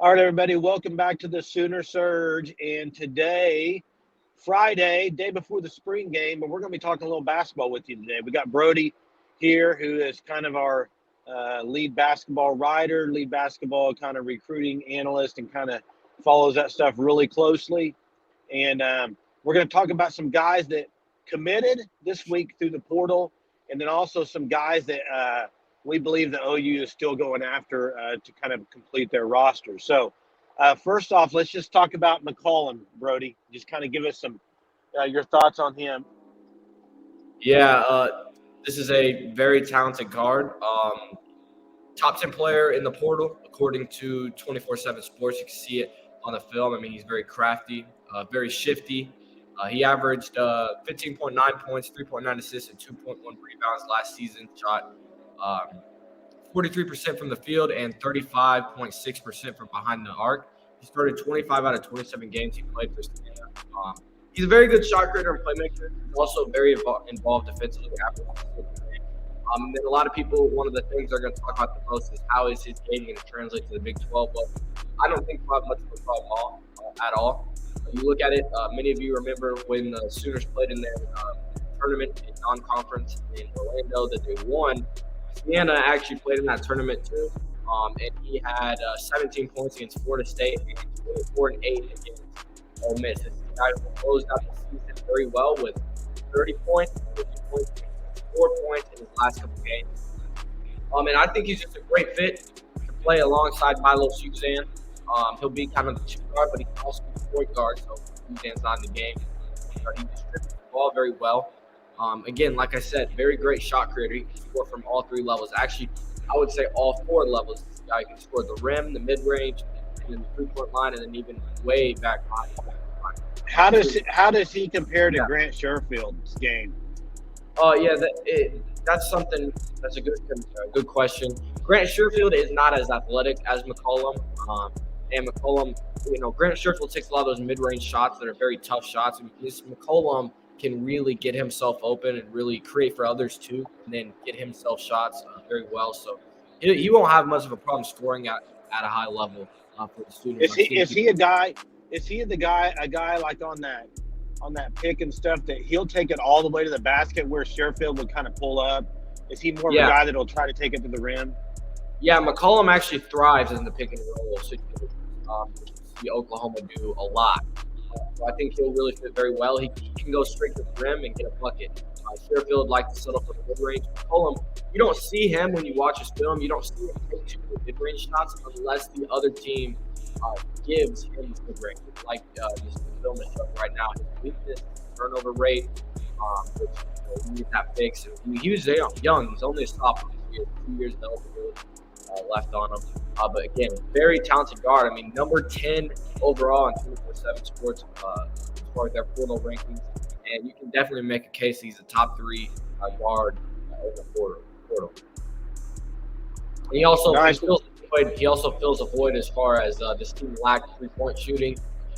All right, everybody, welcome back to the Sooner Surge. And today, Friday, day before the spring game, but we're going to be talking a little basketball with you today. We got Brody here, who is kind of our lead basketball writer, lead basketball kind of recruiting analyst, and kind of follows that stuff really closely. And we're going to talk about some guys that committed this week through the portal, and then also some guys that we believe the OU is still going after to kind of complete their roster. So first off, let's just talk about McCollum, Brody. Just kind of give us some your thoughts on him. Yeah, this is a very talented guard. Top 10 player in the portal, according to 24/7 Sports. You can see it on the film. I mean, he's very crafty, very shifty. He averaged 15.9 points, 3.9 assists, and 2.1 rebounds last season. Shot 43% from the field and 35.6% from behind the arc. He started 25 out of 27 games he played for Savannah. He's a very good shot creator and playmaker. He's also very involved defensively. And then a lot of people, one of the things they're going to talk about the most is how is his game going to translate to the Big 12. But I don't think we'll have much of a problem at all. You look at it, many of you remember when the Sooners played in their tournament in non-conference in Orlando that they won. Sienna actually played in that tournament too, and he had 17 points against Florida State and 24 and 8 against Ole Miss. This guy closed out the season very well with 30 points, 50 points, 4 points in his last couple games. And I think he's just a great fit to play alongside Milo Suzanne. He'll be kind of the two guard, but he can also be point guard, so Suzanne's not in the game. He distributes the ball very well. Again, like I said, very great shot creator. He can score from all three levels. Actually, I would say all four levels. This guy can score the rim, the mid-range, and then the three-point line, and then even way back line. How does he compare to Grant Sherfield's game? That's something that's a good question. Grant Sherfield is not as athletic as McCollum. And McCollum, Grant Sherfield takes a lot of those mid-range shots that are very tough shots. And McCollum can really get himself open and really create for others too, and then get himself shots very well. So he won't have much of a problem scoring at a high level for the students. Is he a guy like on that pick and stuff that he'll take it all the way to the basket where Sherfield would kind of pull up? Is he more of a guy that'll try to take it to the rim? Yeah, McCollum actually thrives in the pick and roll situation. You see Oklahoma do a lot. So I think he'll really fit very well. He can go straight to the rim and get a bucket. Sherfield likes to settle for the mid-range. McCollum, you don't see him when you watch his film. You don't see him take two mid-range shots unless the other team gives him the mid-range. Like this film is showing right now, his weakness, turnover rate, which we need that fixed. He was young. He's only a sophomore. He has 2 years of eligibility left on him. But again, very talented guard. I mean, number 10 overall on 24/7 Sports as far as their portal rankings. And you can definitely make a case he's a top 3 guard in the portal. And he also fills a void as far as this team lacked 3-point shooting.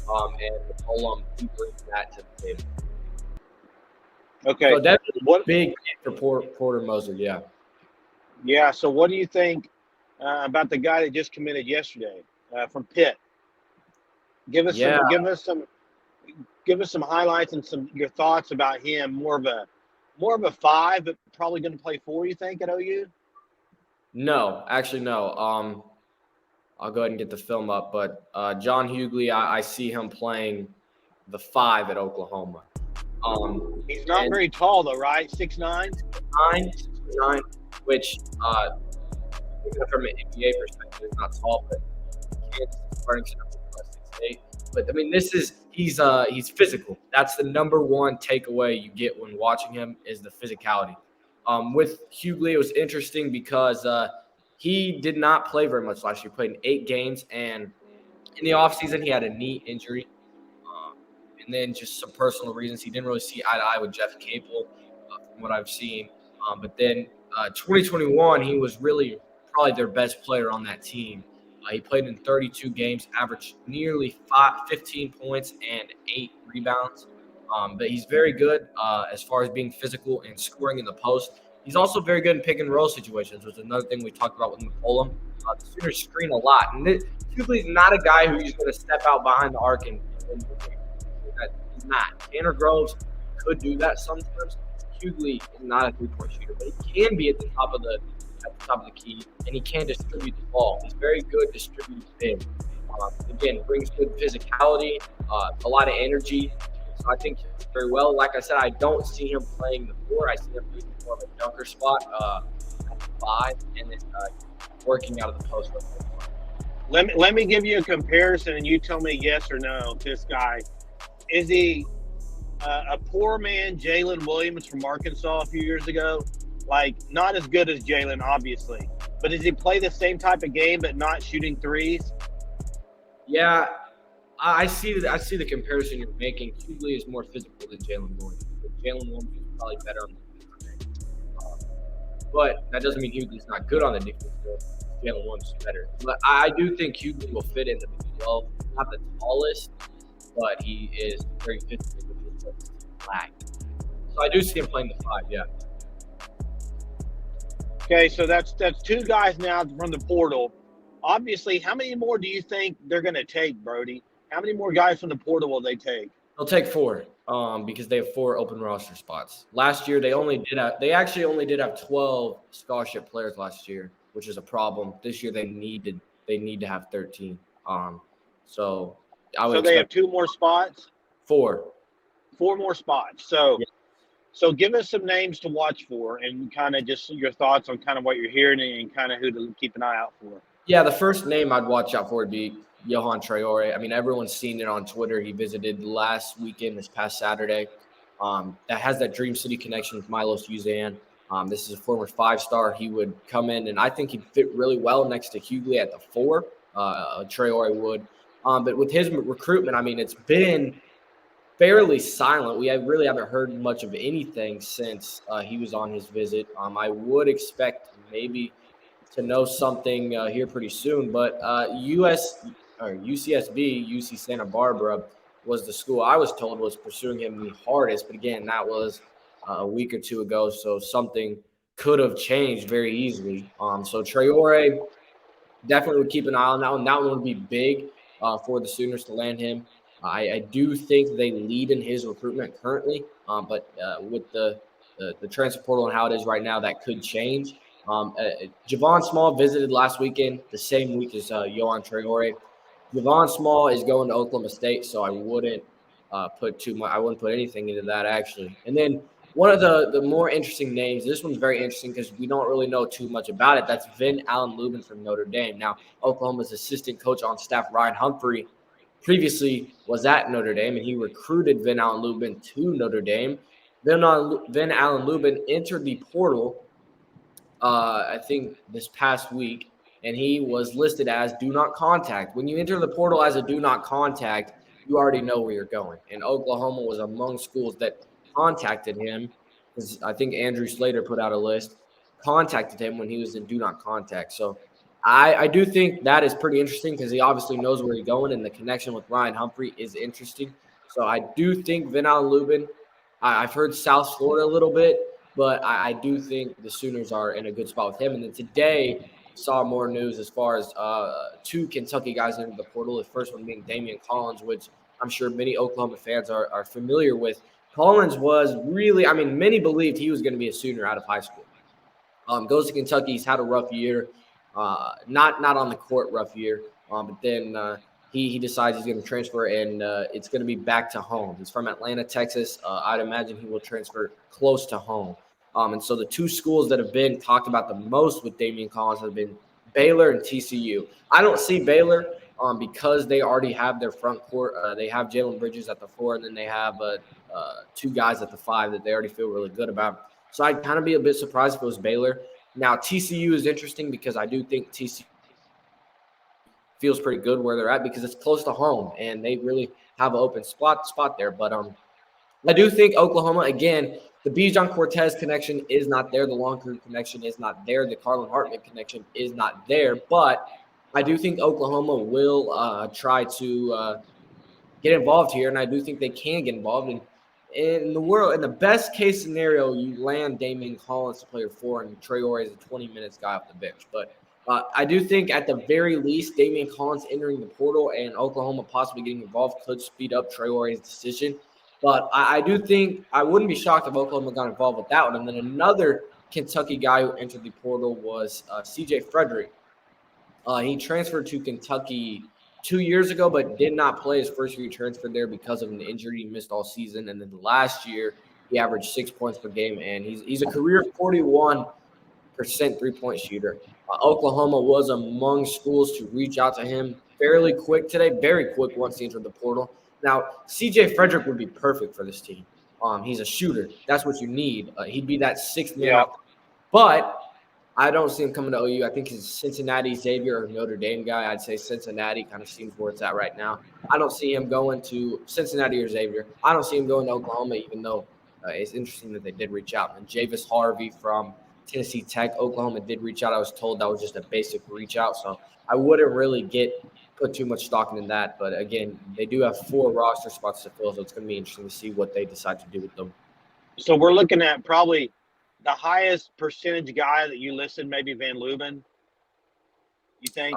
And McCollum, he brings that to the table. Okay. So definitely big for Porter Moser, yeah. Yeah, so what do you think about the guy that just committed yesterday from Pitt? Give us some highlights and your thoughts about him. More of a 5, but probably going to play 4. You think at OU? No, actually no. I'll go ahead and get the film up, but John Hughley, I see him playing the 5 at Oklahoma. He's not very tall though, right? 6'9"? 6'9", which from an NBA perspective is not tall, but Kansas starting center for 6'8". But I mean, he's physical. That's the number one takeaway you get when watching him is the physicality. With Hughley, it was interesting because he did not play very much last year. He played in 8 games, and in the offseason, he had a knee injury. And then just some personal reasons. He didn't really see eye to eye with Jeff Capel from what I've seen. But then 2021, he was really probably their best player on that team. He played in 32 games, averaged nearly 15 points and 8 rebounds. But he's very good as far as being physical and scoring in the post. He's also very good in pick and roll situations, which is another thing we talked about with McCollum. The Sooners screen a lot. And Hughley's not a guy who's going to step out behind the arc and win the game. That he's not. Tanner Groves could do that sometimes. Hughley is not a three-point shooter, but he can be at the top of the key, and he can distribute the ball. He's very good distributing big. Again, brings good physicality, a lot of energy. So I think he's very well. Like I said, I don't see him playing the 4. I see him playing more of a dunker spot at the 5, and then working out of the post. Let me give you a comparison, and you tell me yes or no. This guy, is he a poor man Jalen Williams from Arkansas a few years ago? Like, not as good as Jalen, obviously, but does he play the same type of game but not shooting threes? Yeah, I see the comparison you're making. Hughley is more physical than Jalen Williams. Jalen Williams is probably better on the defense. But that doesn't mean Hughley's not good on the defense. Jalen Williams is better. But I do think Hughley will fit in the Big 12. Not the tallest, but he is very physical with his flag. So I do see him playing the 5, yeah. Okay, so that's 2 guys now from the portal. Obviously, how many more do you think they're going to take, Brody? How many more guys from the portal will they take? They'll take 4 because they have 4 open roster spots. Last year, they actually only did have 12 scholarship players last year, which is a problem. This year, they need to have 13. So they have 2 more spots? 4. 4 more spots. So yeah. So give us some names to watch for and kind of just your thoughts on kind of what you're hearing and kind of who to keep an eye out for. Yeah, the first name I'd watch out for would be Johan Traore. I mean, everyone's seen it on Twitter. He visited last weekend, this past Saturday. That has that Dream City connection with Milos Uzan. This is a former 5-star. He would come in, and I think he'd fit really well next to Hughley at the 4. Traore would. But with his recruitment, I mean, it's been fairly silent. We really haven't heard much of anything since he was on his visit. I would expect maybe to know something here pretty soon, but UCSB, UC Santa Barbara, was the school I was told was pursuing him the hardest. But again, that was a week or 2 ago, so something could have changed very easily. So Traore definitely would keep an eye on that one. That one would be big for the Sooners to land him. I do think they lead in his recruitment currently, but with the transfer portal and how it is right now, that could change. Javon Small visited last weekend, the same week as Johan Traore. Javon Small is going to Oklahoma State, so I wouldn't put too much. I wouldn't put anything into that actually. And then one of the more interesting names. This one's very interesting because we don't really know too much about it. That's Vin Allen Lubin from Notre Dame. Now, Oklahoma's assistant coach on staff, Ryan Humphrey, previously was at Notre Dame, and he recruited Vin Allen Lubin to Notre Dame. Vin Allen Lubin entered the portal, I think this past week, and he was listed as do not contact. When you enter the portal as a do not contact, you already know where you're going. And Oklahoma was among schools that contacted him, because I think Andrew Slater put out a list, contacted him when he was in do not contact. So I do think that is pretty interesting because he obviously knows where he's going, and the connection with Ryan Humphrey is interesting. So I do think Vin Allen Lubin, I've heard South Florida a little bit, but I do think the Sooners are in a good spot with him. And then today saw more news as far as 2 Kentucky guys into the portal. The first one being Damian Collins, which I'm sure many Oklahoma fans are familiar with. Collins was really, many believed he was going to be a Sooner out of high school. Goes to Kentucky. He's had a rough year. Not on the court rough year, but then he decides he's going to transfer, and it's going to be back to home. He's from Atlanta, Texas. I'd imagine he will transfer close to home. And so the 2 schools that have been talked about the most with Damian Collins have been Baylor and TCU. I don't see Baylor because they already have their front court. They have Jalen Bridges at the 4, and then they have 2 guys at the 5 that they already feel really good about. So I'd kind of be a bit surprised if it was Baylor. Now, TCU is interesting because I do think TCU feels pretty good where they're at because it's close to home, and they really have an open spot there. But I do think Oklahoma, again, the Bijan Cortez connection is not there. The Long Crew connection is not there. The Carlin Hartman connection is not there. But I do think Oklahoma will try to get involved here, and I do think they can get involved. And in the best case scenario, you land Damian Collins to play your 4, and Traore is a 20 minutes guy off the bench. But I do think at the very least, Damian Collins entering the portal and Oklahoma possibly getting involved could speed up Traore's decision. But I do think I wouldn't be shocked if Oklahoma got involved with that one. And then another Kentucky guy who entered the portal was C.J. Frederick. He transferred to Kentucky 2 years ago, but did not play his first year. He transferred there because of an injury. He missed all season. And then last year, he averaged 6 points per game. And he's a career 41% 3-point shooter. Oklahoma was among schools to reach out to him fairly quick today, very quick once he entered the portal. Now, C.J. Frederick would be perfect for this team. He's a shooter. That's what you need. He'd be that sixth man off. But I don't see him coming to OU. I think he's Cincinnati, Xavier, or Notre Dame guy. I'd say Cincinnati kind of seems where it's at right now. I don't see him going to Cincinnati or Xavier. I don't see him going to Oklahoma, even though it's interesting that they did reach out. And Javis Harvey from Tennessee Tech, Oklahoma did reach out. I was told that was just a basic reach out. So I wouldn't really put too much stock into that. But again, they do have 4 roster spots to fill, so it's going to be interesting to see what they decide to do with them. So we're looking at probably the highest percentage guy that you listed, maybe Van Leuven, you think?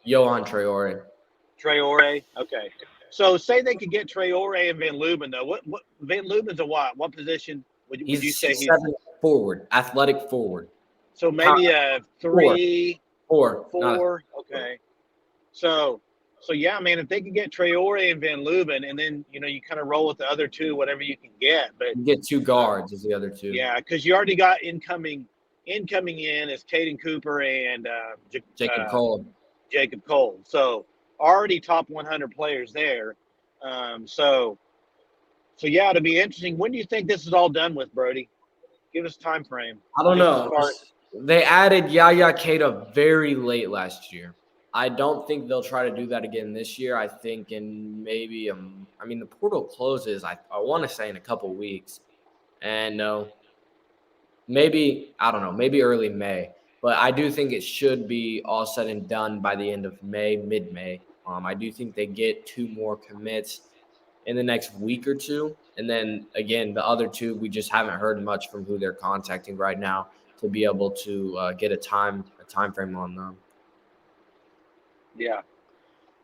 Johan Traore. Traore, okay. So say they could get Traore and Van Leuven, though. What Van Leuven's a what? What position would you say he's? 6'7" forward, athletic forward. So maybe a 3, 4. Okay. So yeah, man, if they could get Traore and Van Leuven, and then you kind of roll with the other 2, whatever you can get. But you get 2 guards as the other 2. Yeah, because you already got incoming in is Caden Cooper and Jacob Cole. Jacob Cole. So already top 100 players there. So yeah, it'll be interesting. When do you think this is all done with, Brody? Give us time frame. I don't know. They added Yaya Keita very late last year. I don't think they'll try to do that again this year. I think in maybe the portal closes, I want to say in a couple weeks. And maybe early May. But I do think it should be all said and done by the end of May, mid-May. I do think they get 2 more commits in the next week or 2. And then, again, the other 2, we just haven't heard much from who they're contacting right now to be able to get a time frame on them. Yeah.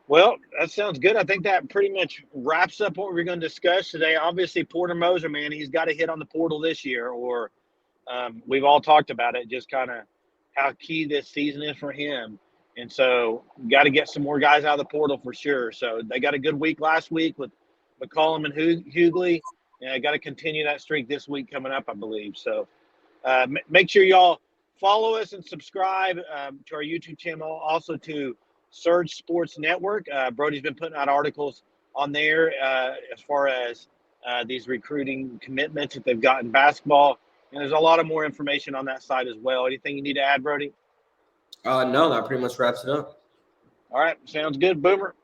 Well, that sounds good. I think that pretty much wraps up what we're going to discuss today. Obviously, Porter Moser, man, he's got to hit on the portal this year, or we've all talked about it, just kind of how key this season is for him. And so got to get some more guys out of the portal for sure. So they got a good week last week with McCollum and Hughley, and I got to continue that streak this week coming up, I believe. So make sure y'all follow us and subscribe to our YouTube channel, also to Surge Sports Network. Brody's been putting out articles on there as far as these recruiting commitments that they've got in basketball. And there's a lot of more information on that side as well. Anything you need to add, Brody? No, that pretty much wraps it up. All right. Sounds good, Boomer.